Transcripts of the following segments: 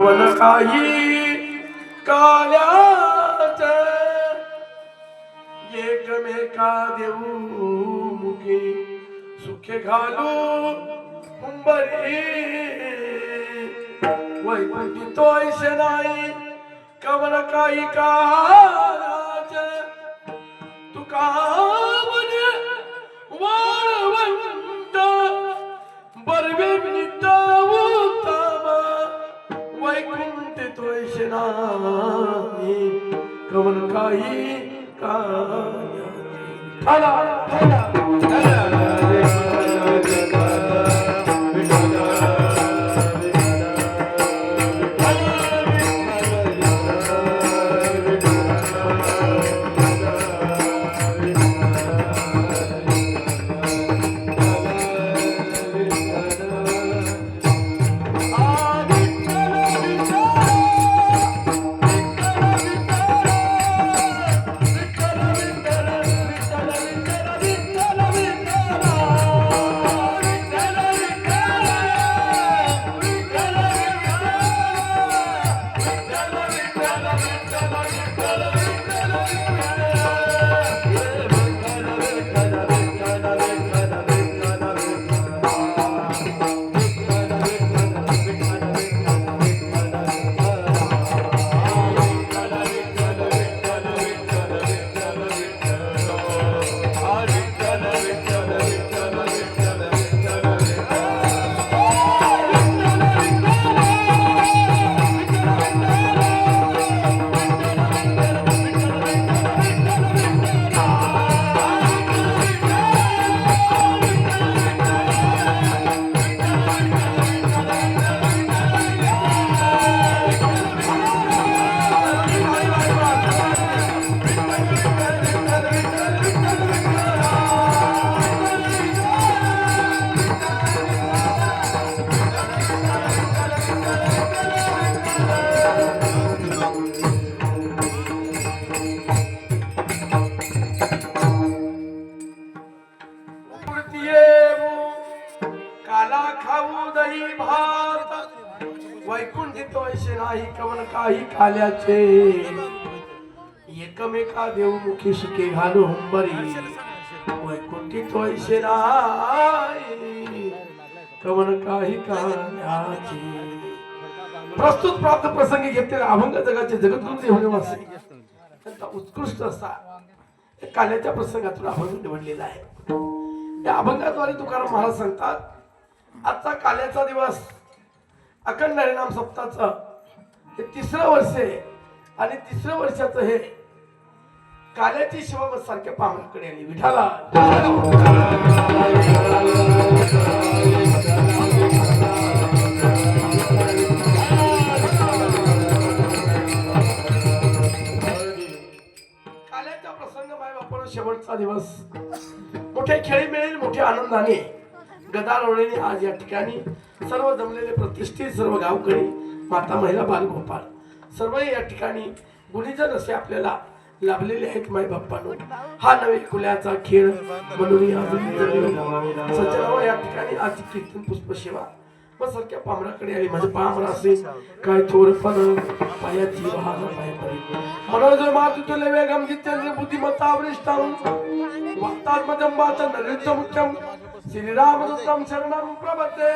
One काही काल्याच एकमेका देऊ मुखी सुखे घालू कुंभरी वैकुंठी तोयसे नाही कवन काही काल्याच तुका म्हणे वाळवंत बरवे वैकुंठ तोयसे नाही कवन काही वैकुंठी तोयसे नाही कवन काही काल्याचे एकमेका देऊ मुखी सुखे घालू हुंबरी वैकुंठी तोयसे नाही कवन काही काल्याचे. प्रस्तुत प्राप्त प्रसंगी घेतलेले अभंग जगाचे जगद्गुरू होण्यावासी त्यांचा उत्कृष्ट असा काल्याच्या प्रसंगातून अभंग निवडलेला आहे. या अभंगाद्वारे तुकाराम महाराज सांगतात आजचा काल्याचा दिवस अखंड हरिनाम सप्ताहाचं हे तिसरं वर्ष आहे आणि तिसरं वर्षाचं हे काल्याची शिवमत सारख्या पामराकडे आली विठाला. काल्याचा प्रसंग माय बापानं शेवटचा दिवस मोठे खेळी मिळेल मोठ्या आनंदाने गदारोळीने आज या ठिकाणी सर्व जमलेले प्रतिष्ठित सर्व गावकरी माता महिला बालगोपाळ सर्व या ठिकाणी गुणीजन असे आपल्याला लाभलेले आहेत. माय बाप्पानो हा नवे कुल्याचा खेळ म्हणून सज्जनाव या ठिकाणी आज कीर्तन पुष्पसेवा व सारख्या पामराकडे आली. म्हणजे पामरा असे काय थोरपण पायाची वाहन पायाकडे मनोज मातुले वेगम जितेंद्र बुद्धिमत्ता वरिष्ठम वाक्तात्मजंबाचं नृत्य मुख्यम श्रीरामदूतम शरणं प्रपद्ये.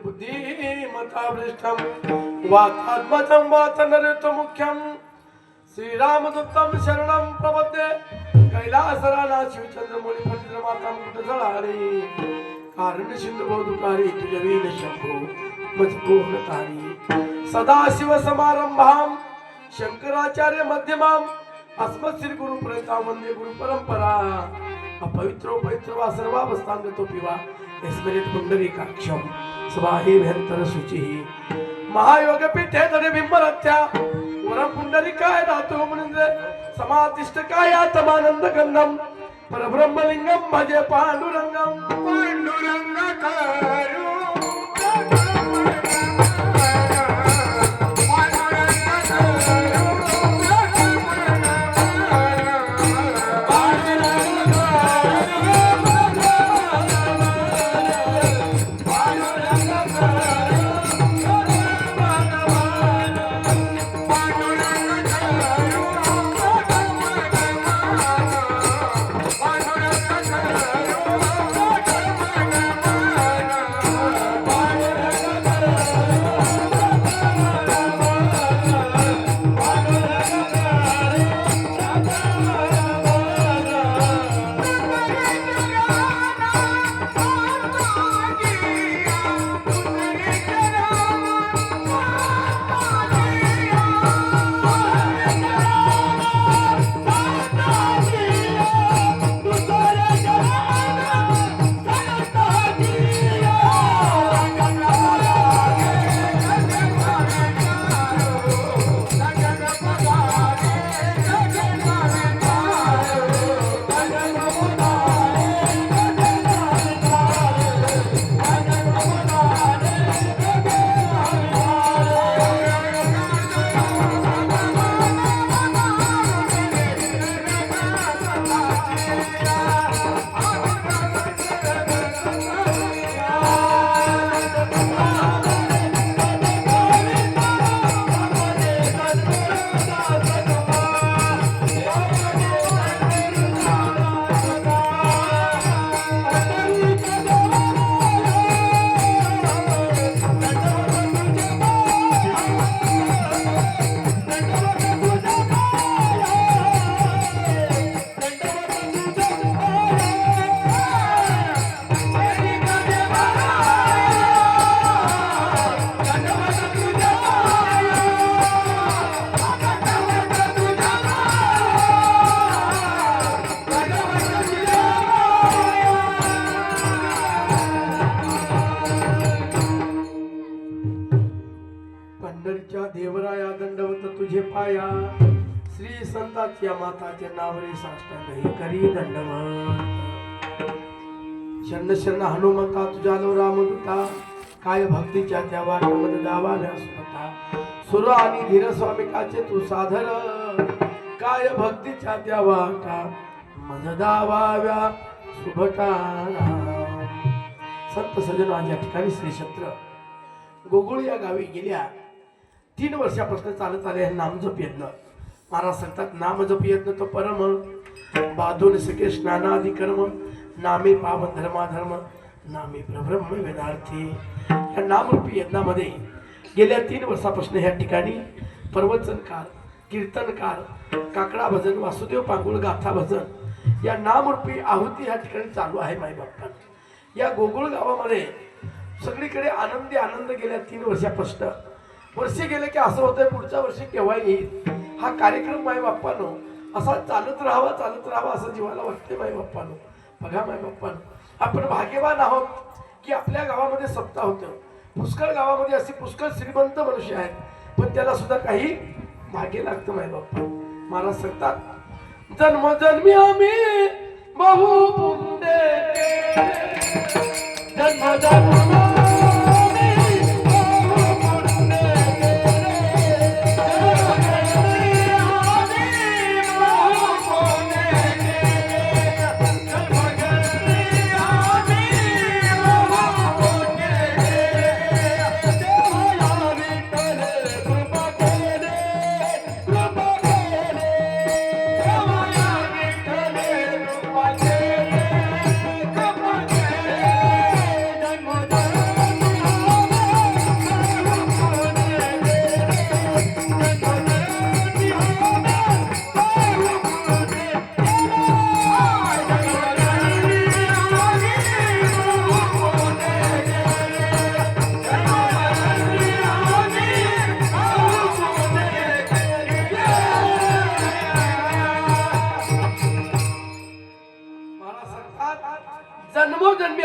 बुद्धिमताभ्रष्टं वातात्मजं वातनरतमुख्यं श्रीरामदूतं शरणं प्रपद्ये कैलासराला शिवचंद्रमौली पंडित माता मुकुट जळारी कारण सिंधू बहुदुकारी तुझ्या वीर शंभो मजपूर्ण तारी सदाशिव समारंभां शंकराचार्य मध्यमाम अस्मत् श्री गुरु प्रणता वंदे गुरु परंपरा अपवित्रो पवित्र वा सर्वावस्थांग तो पिवा स्मरित पुंडरीकाक्षम स्वाहे भयंतर शुचि महायोग पीठे धरे बिंबरत्या वरम पुंडरीकाय धातु मुनिंद्र समाधिष्ठ काय आत्मानंद गंधम परब्रह्मलिंगम भजे पांडुरंगम पांडुरंग करू देवराया दंडवत तुझे पाया श्री संताच्या माताच्या नावरे साष्टांग करी दंडवत शरण शरण हनुमंता तुझ्या लो रामदूता काय भक्तीच्या त्या वाटामध्ये दावाल्या सुनता सुर आणि धीर स्वामिकाचे तू साधर काय भक्तीच्या त्या वाटा मज दावाव्या सुभटा संत सजन आज या ठिकाणी श्री क्षेत्र गोगुळ या गावी गेल्या 3 वर्षापासून चालत आले नाम जप यज्ञ महाराज सांगतात नाम जप यज्ञ तो परम बाधून सके स्नानादि कर्म नामे पावन धर्माधर्म नामे प्रब्रह्म वेदार्थी या नामरूपी यज्ञामध्ये गेल्या 3 वर्षापासून या ठिकाणी प्रवचनकार कीर्तनकार काकडा भजन वासुदेव पांगुळ गाथा भजन या नामरूपी आहुती या ठिकाणी चालू आहे माई बाप्पा या गोगुळ गावामध्ये सगळीकडे आनंदी आनंद गेल्या 3 वर्षापासून वर्षी गेले की असं होतंय पुढच्या वर्षी केव्हा येईल हा कार्यक्रम माय बाप्पानो असा चालत राहावा असं जीवाला वाटते माय बाप्पानो बघा माय बाप्पानो आपण भाग्यवान आहोत की आपल्या गावामध्ये सत्ता होतं पुष्कळ गावामध्ये असे पुष्कळ श्रीमंत मनुष्य आहेत पण त्याला सुद्धा काही भाग्य लागतं माय बाप्पा महाराज सांगतात जन्मजन्मी आम्ही बहु पुण्य जन्मजन्मी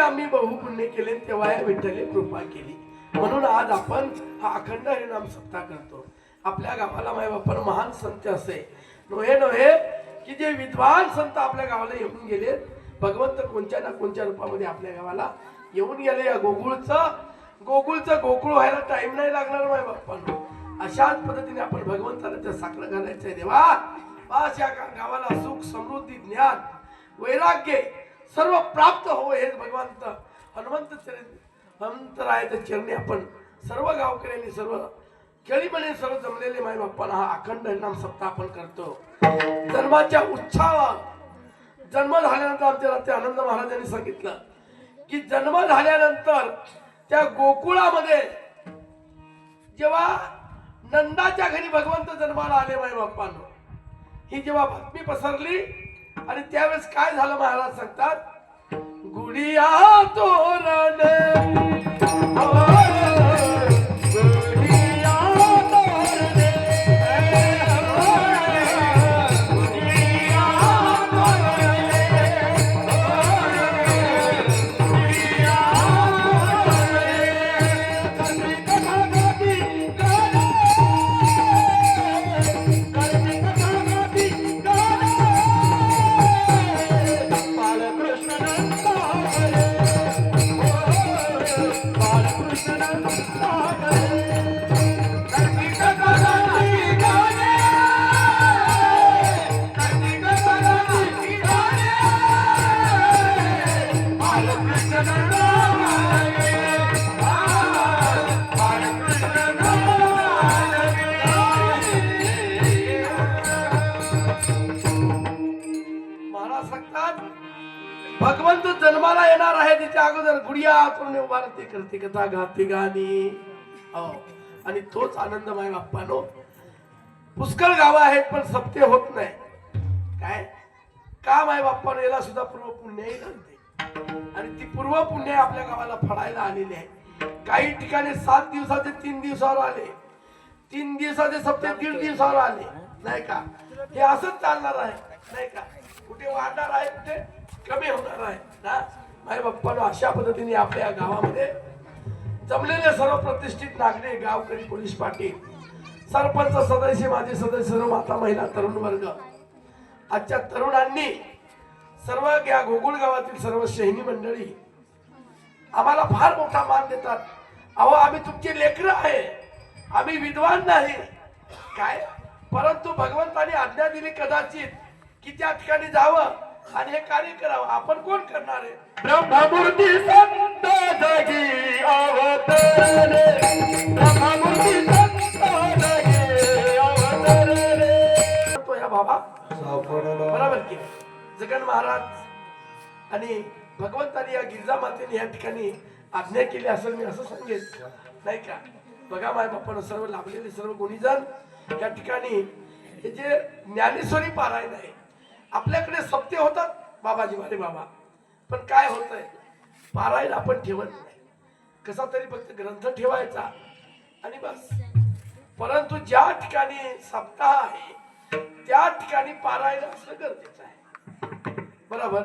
आम्ही बहुपुण्य केले तेव्हा या विठ्ठले कृपा केली. म्हणून आज आपण हा अखंड हरिनाम सप्ताह करतो. आपल्या गावाला माय बापन महान संत असे नव्हे की जे विद्वान संत आपल्या गावाला येऊन गेले. भगवंत कोणत्या ना कोणत्या रूपामध्ये आपल्या गावाला येऊन गेले. या गोकुळचं गोकुळ व्हायला टाइम नाही लागणार माय बाप्पांनो. अशाच पद्धतीने आपण भगवंताला त्या साकडं घालायचंय. देवा बस या गावाला सुख समृद्धी ज्ञान वैराग्य सर्व प्राप्त हो हे भगवंत हनुमंतरायाच्या चरणी आपण सर्व गावकऱ्यांनी सर्व खेळीमध्ये सर्व जमलेले माय बाप्पाला हा अखंड हरिनाम सप्ताह आपण करतो. जन्माच्या उत्साह जन्म झाल्यानंतर आमच्या रात्री आनंद महाराजांनी सांगितलं की जन्म झाल्यानंतर त्या गोकुळामध्ये जेव्हा नंदाच्या घरी भगवंत जन्माला आले माय बाप्पांनो, ही जेव्हा बातमी पसरली आणि त्यावेळेस काय झालं महाराज सांगतात, गुडिया तोरणे भगवंत जन्माला येणार आहे. तिच्या अगोदर गुडिया करून उभारते करते कथा गाते गाणी आणि तोच आनंद माय बाप्पानो. पुष्कळ गावं आहेत पण सप्ते होत नाही. काय का माय बाप्पानो याला सुद्धा पूर्व पुण्यही लागते आणि ती पूर्व पुण्य आपल्या गावाला फडायला आलेली आहे. काही ठिकाणी 7 दिवसाचे 3 दिवसावर आले, 3 दिवसाचे सप्ते 1.5 दिवसावर आले नाही का. हे असंच चालणार आहे नाही का. कुठे वाढणार आहे कुठे कमी होणार आहे ना माय बाप्पानो. अशा पद्धतीने आपल्या गावामध्ये जमलेले सर्व प्रतिष्ठित नागरिक गावकरी पोलीस पाटील सरपंच सदस्य माजी सदस्य सर्व माता महिला तरुण वर्ग आजच्या तरुणांनी सर्व या गोकुळ गावातील सर्व शहिनी मंडळी आम्हाला फार मोठा मान देतात. अहो आम्ही तुमचे लेकरं आहे, आम्ही विद्वान नाही काय, परंतु भगवंताने आज्ञा दिली कदाचित की त्या ठिकाणी जावं आणि हे कार्य करावं. आपण कोण करणार आहे. ब्रह्ममूर्ती संत जगी अवतरले, ब्रह्ममूर्ती संत जगी अवतरले. तो या बाबा बरोबर की जगन महाराज आणि भगवंताने या गिरिजा मातेने या ठिकाणी आज्ञा केली असेल मी असं सांगेन नाही का. बघा माय बाप्पानं सर्व लाभलेले सर्व गुणीजन या ठिकाणी हे जे ज्ञानेश्वरी पारायण आहे. आपल्याकडे सप्ते होतात बाबाजी वाले बाबा, पण काय होतंय पारायण आपण ठेवत नाही. कसा तरी फक्त ग्रंथ ठेवायचा आणि बस. परंतु ज्या ठिकाणी सप्ताह आहे त्या ठिकाणी पारायण असणं गरजेचं आहे. बरोबर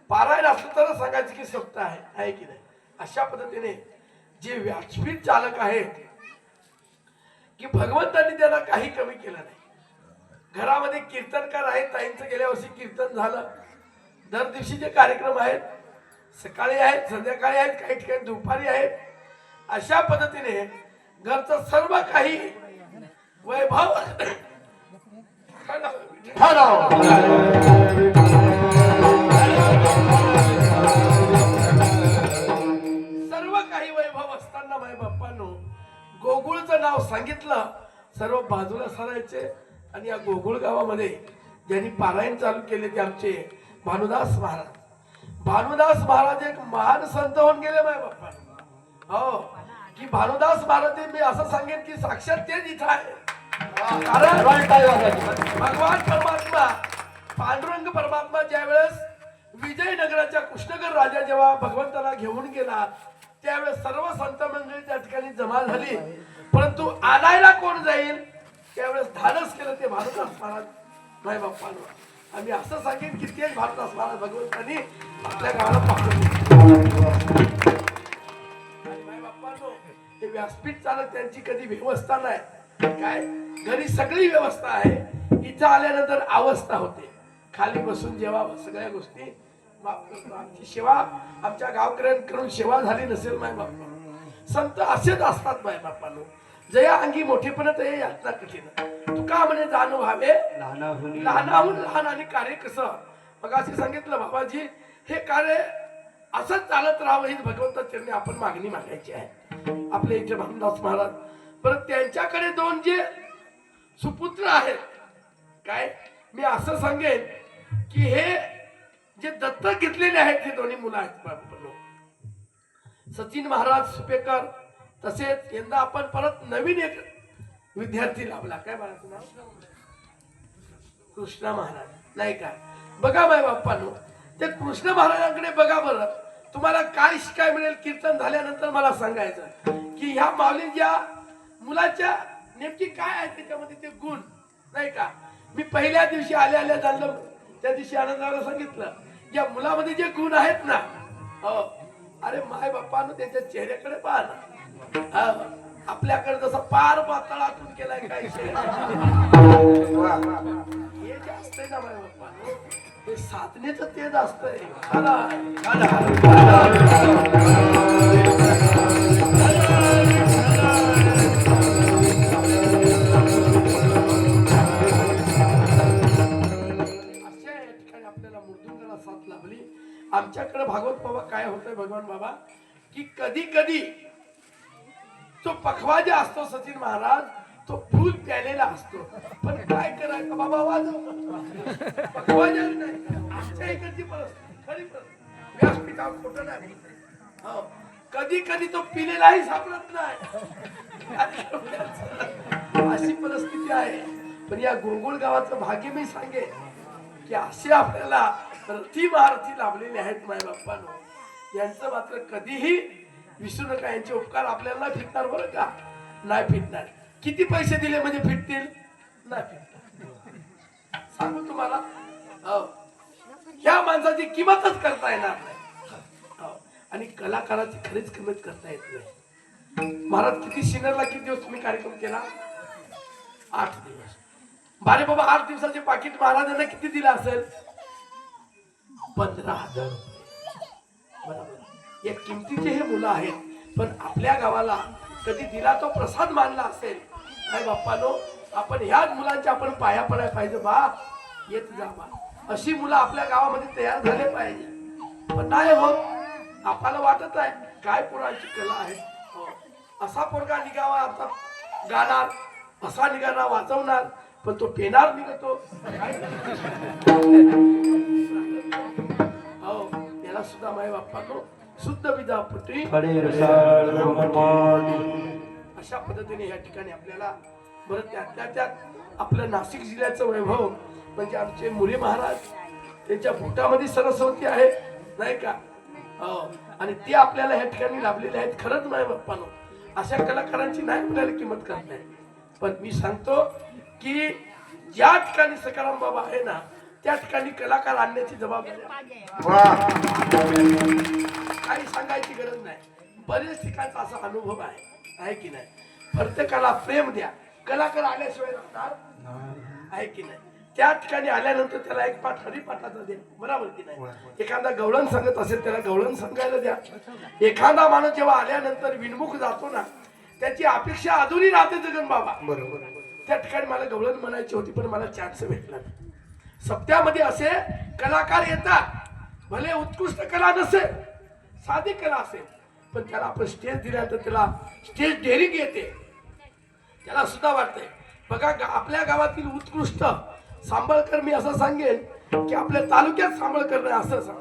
पारायण असलं तर सांगायचं की सप्ताह आहे की नाही. अशा पद्धतीने जे व्यासपीठ चालक आहेत की भगवंतांनी त्यांना काही कमी केलं नाही. घरामध्ये कीर्तनकार आहेत, ताईंचं गेल्या वर्षी कीर्तन झालं. दर दिवशीचे कार्यक्रम आहेत, सकाळी आहेत, संध्याकाळी आहेत, काही ठिकाणी दुपारी आहेत. अशा पद्धतीने घरचं सर्व काही वैभव सर्व काही वैभव असताना माय बाप्पांनो गोकुळचं नाव सांगितलं सर्व बाजूला सरायचे. आणि या गोकुळ गावामध्ये ज्यांनी पारायण चालू केले ते आमचे भानुदास महाराज. भानुदास महाराज एक महान संत होऊन गेले माय बाप्पा. हो की भानुदास महाराज मी असं सांगेन की साक्षात तेच इथं आहे. कारण भगवान परमात्मा पांडुरंग परमात्मा ज्या वेळेस विजयनगराच्या कृष्णगड राजा जेव्हा भगवंताला घेऊन गेला त्यावेळेस सर्व संत मंडळी त्या ठिकाणी जमा झाली. परंतु आणायला कोण जाईल त्यावेळेस धाडस केलं ते भानुदास महाराज माय बाप्पांवर. आम्ही असं सांगेन की तेच भानुदास महाराज भगवंतांनी आपल्या गावाला पाठवले. आणि माय बाप्पांनो, हे व्यासपीठ चालक त्यांची कधी व्यवस्था नाही काय, घरी सगळी व्यवस्था आहे, इथं आल्यानंतर अवस्था होते, खाली बसून जेव्हा सगळ्या गोष्टी आमची सेवा आमच्या गावकऱ्यांकडून सेवा झाली नसेल माय बाप्पा. संत असेच असतात माय बाप्पानो, जया अंगी मोठेपणा ते यातना कठीण, तुका म्हणे जाणू व्हावे लहानाहून लहान. आणि कार्य कसं मग असे सांगितलं बाबाजी, हे कार्य असंच चालत राहावं ही भगवंता चरणी आपण मागणी मागायची आहे. आपले इथे भामदास महाराज, परत त्यांच्याकडे दोन जे सुपुत्र आहेत काय, मी असं सांगेन की हे जे दत्तक घेतलेले आहेत हे दोन्ही मुलं आहेत बाबांनो, सचिन महाराज सुपेकर, तसेच यंदा आपण परत नवीन एक विद्यार्थी लाभला, काय म्हणायचं नाव, कृष्णा महाराज नाही का. बघा बाय बाप्पानो, ते कृष्ण महाराजांकडे बघा बरं, तुम्हाला काय शिकाय मिळेल. कीर्तन झाल्यानंतर मला सांगायचं की ह्या माऊलींच्या मुलाच्या नेमकी काय आहे त्याच्यामध्ये ते गुण नाही का. मी पहिल्या दिवशी आल्या जाणलं, त्या दिवशी आनंदाला सांगितलं, या मुलामध्ये जे गुण आहेत ना, हो अरे माय बाप्पानं त्याच्या चेहऱ्याकडे पहा ना, आपल्याकडे जसं पार पातळातून केलाय काय हे जे असतंय ना माय बाप्पा, हे साधनेच तेज असतंय. आमच्याकडे भागवत बाबा काय होतंय भगवान बाबा, की कधी कधी तो पखवा जे असतो सचिन महाराज, तो फुल प्यालेला असतो, पण काय करायचं बाबा, वाजव पखवा जे नाही. आमच्या इकडची परिस्थिती खरी परिस्थिती, व्यासपीठावर खोटं नाही. हो कधी कधी तो पिलेलाही सापडत नाही, अशी परिस्थिती आहे. पण या गुळगुळ गावाचं भाग्य मी सांगेन की असे आपल्याला रथी महारथी लाभलेले आहेत माय बाप्पानो, यांचं मात्र कधीही विसरू नका. यांचे उपकार आपल्याला नाही फिटणार बरं का, नाही फिटणार. किती पैसे दिले म्हणजे फिटतील, नाही फिटणार. सांगू तुम्हाला, ह्या माणसाची किंमतच करता येणार नाही, आणि कलाकाराची खरीच किंमत करता येत नाही. महाराज किती सिनरला किती दिवस तुम्ही कार्यक्रम केला, 8 दिवस. बारे बाबा 8 दिवसाचे पाकिट महाराजांना किती दिलं असेल, 15,000. बरोबर, या किमतीचे हे मुलं आहेत. पण आपल्या गावाला कधी दिला तो प्रसाद मानला असेल काय बाप्पानो, आपण ह्याच मुलांच्या आपण पाया पडायला पाहिजे. बा येत जा बा, अशी मुलं आपल्या गावामध्ये तयार झाले पाहिजे. पण नाही होत. आपल्याला वाटत आहे काय पोरांची कला आहे, असा पोरगा निघावा आता गाणार, असा निघाला वाचवणार, पण तो पेनार निघतो. याला सुद्धा माय बाप्पानो शुद्ध विद्यापीठ अशा पद्धतीने या ठिकाणी आपल्याला बरं त्यात आपलं नाशिक जिल्ह्याचं वैभव म्हणजे आमचे मुले महाराज, त्यांच्या पोटामध्ये सरस्वती आहे नाही का. आणि ते आपल्याला या ठिकाणी लाभलेले आहेत. खरंच माय बाप्पानो, अशा कलाकारांची नाही आपल्याला किंमत करत नाही. पण मी सांगतो की ज्या ठिकाणी सकाराम बाबा आहे ना, त्या ठिकाणी कलाकार आणण्याची जबाबदारी काही सांगायची गरज नाही. बरेच ठिकाणचा असा अनुभव आहे की नाही. प्रत्येकाला प्रेम द्या, कलाकार आल्याशिवाय राहणार आहे की नाही. त्या ठिकाणी आल्यानंतर त्याला एक पाठ हरिपाठाचा द्या, बरोबर की नाही. एखादा गवळण सांगत असेल त्याला गवळण सांगायला द्या. एखादा माणूस जेव्हा आल्यानंतर विनमुख जातो ना, त्याची अपेक्षा अजूनही राहते जगन बाबा, बरोबर. त्या ठिकाणी मला गवळण म्हणायची होती पण मला चान्स भेटला नाही. सप्त्यामध्ये असे कलाकार येतात, भले उत्कृष्ट कला नसेल, साधी कला असेल, पण त्याला आपण स्टेज दिल्यानंतर त्याला स्टेज डेअरिंग येते, त्याला सुद्धा वाटतंय. बघा आपल्या गावातील उत्कृष्ट सांभळकर, मी असं सांगेन की आपल्या तालुक्यात सांभळकर नाही असं सांग.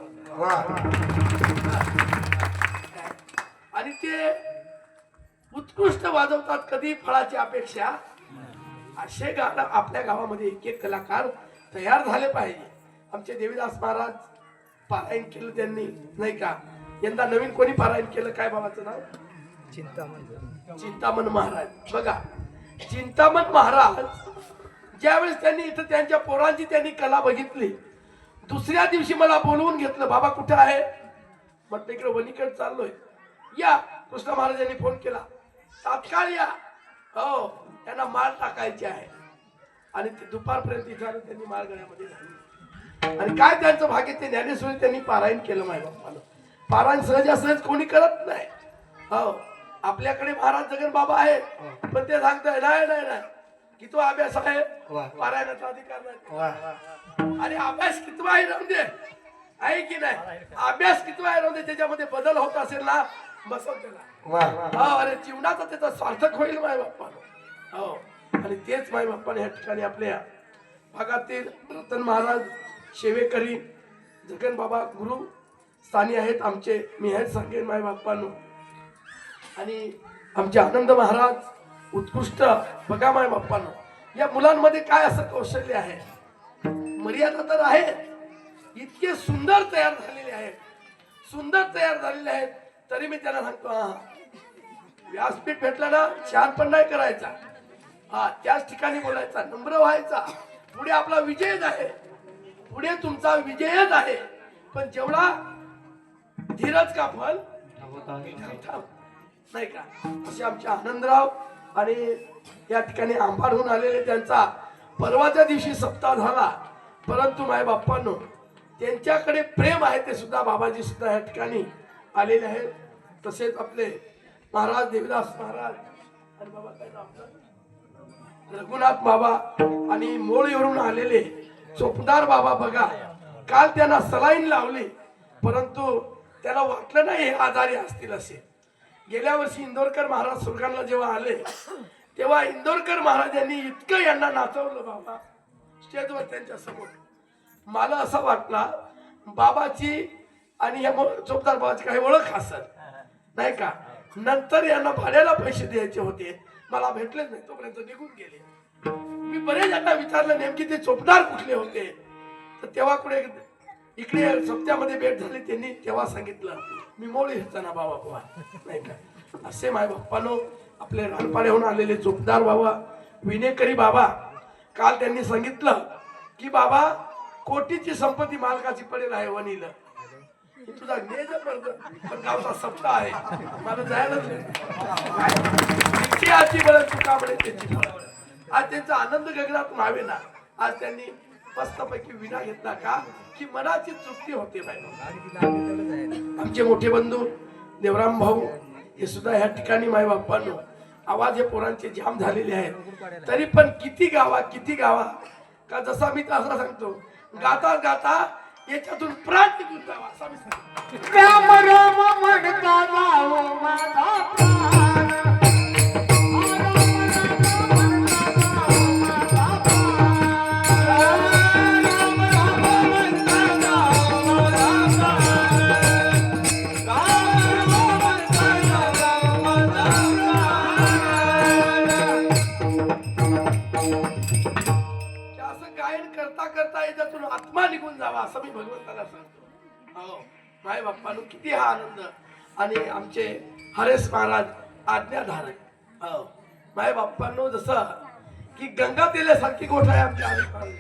आणि ते उत्कृष्ट वाजवतात, कधी फळाची अपेक्षा. असे आपल्या गावामध्ये एक एक कलाकार तयार झाले पाहिजे. आमचे देवीदास महाराज पारायण केलं त्यांनी नाही का. यंदा नवीन कोणी पारायण केलं, काय बाबाचं नाव, चिंतामण महाराज. बघा चिंतामण महाराज ज्यावेळेस त्यांनी इथं त्यांच्या पोरांची त्यांनी कला बघितली, दुसऱ्या दिवशी मला बोलवून घेतलं, बाबा कुठे आहे. म्हटलं इकडे वनीकडे चाललोय, या. कृष्ण महाराजांनी फोन केला, तात्काळ या. हो, त्यांना माळ टाकायची आहे. आणि ते दुपारपर्यंत इथं त्यांनी माळ गळ्यामध्ये घातली. आणि काय त्यांचं भाग्य, ते ज्ञानेश्वरी त्यांनी पारायण केलं माय बाप्पानं. पारायण सहज कोणी करत नाही. हो, आपल्याकडे महाराज जगन बाबा आहेत, पण ते सांगताय नाही नाही नाही की तो अभ्यास आहे, पारायणाचा अधिकार नाही. आणि अभ्यास कितवा आहे राहून दे, आहे की नाही, अभ्यास कितवा आहे राहून दे, त्याच्यामध्ये बदल होत असेल ना, बसव त्याला. हो, अरे जीवनाचा त्याचा सार्थक होईल माय बाप्पानं. हो, आणि तेच माय बाप्पाने या ठिकाणी आपल्या भागातील रतन महाराज सेवेकरी जगन बाबा गुरु स्थानी आहेत आमचे. मी हेच सांगेन माय बाप्पानो. आणि आमचे आनंद महाराज उत्कृष्ट. बघा माय बाप्पानो, या मुलांमध्ये काय असं कौशल्य आहे, मर्यादा तर आहे, इतके सुंदर तयार झालेले आहेत, सुंदर तयार झालेले आहेत. तरी मी त्यांना सांगतो, हा व्यासपीठ भेटला ना, छान पण नाही करायचा, हा त्याच ठिकाणी बोलायचा, नम्र व्हायचा. पुढे आपला विजयच आहे, पुढे तुमचा विजयच आहे. पण जेवढा धीरज का फल नाही का. असे आमचे आनंदराव आणि या ठिकाणी आंबाडहून आलेले, त्यांचा परवाच्या दिवशी सप्ताह झाला. परंतु माय बाप्पांनो, त्यांच्याकडे प्रेम आहे ते सुद्धा बाबाजी सुद्धा या ठिकाणी आलेले आहेत. तसेच आपले महाराज देवीदास महाराज आणि बाबा काय नाव आपलं, रघुनाथ बाबा आणि मोळीवरून आलेले चोपदार बाबा. बघा, काल त्यांना सलाईन लावली, परंतु त्याला वाटलं नाही हे आजारी असतील असे. गेल्या वर्षी इंदोरकर महाराज सुरगाणला जेव्हा आले, तेव्हा इंदोरकर महाराजांनी इतकं यांना नाचवलं बाबा स्टेजवर त्यांच्या समोर. मला असं वाटला बाबाची आणि या चोपदार बाबाची काही ओळख असत नाही का. नंतर यांना भाड्याला पैसे द्यायचे होते, मला भेटलेच नाही, तोपर्यंत निघून गेले. मी बरेच यांना विचारलं नेमकी ते चोपदार कुठले होते, तर तेव्हा कुठे इकडे सप्त्यामध्ये भेट झाली. त्यांनी तेव्हा सांगितलं मी मोळी ह्याचा ना बाबा नाही का. असे माय बाप्पानो, आपले रानपाड्याहून आलेले चोपदार बाबा, विनेकरी बाबा. काल त्यांनी सांगितलं की बाबा कोटीची संपत्ती मालकाची पडेल आहे वनीला. तुझा नेज पण गावचा सप्ताह आहे, मला जायलाच आजची बळ चुका म्हणे त्याची. आज त्यांचा आनंद गगनात व्हावे ना. आज त्यांनी मस्तपैकी विना घेतला का की मनाची तृप्ती होते. आमचे मोठे बंधू देवराम भाऊ हे सुद्धा ह्या ठिकाणी माय बाप्पांनो, आवाज हे पोरांचे जाम झालेले आहेत. तरी पण किती गावा का, जसा मी तसा सांगतो, गाता गाता याच्यातून प्राण निघून जावा असा मी सांगतो. राम राम म्हणता जाओ माझा प्राण, याच्यातून आत्मा निघून जावा असं मी भगवंताला सांगतो. हो माय बाप्पानो, किती हा आनंद. आणि आमचे हरेश महाराज आज्ञाधारक. हो माय बाप्पानो, जसं की गंगा तेल्यासारखी गोष्ट आहे आमच्या हरेश महाराज.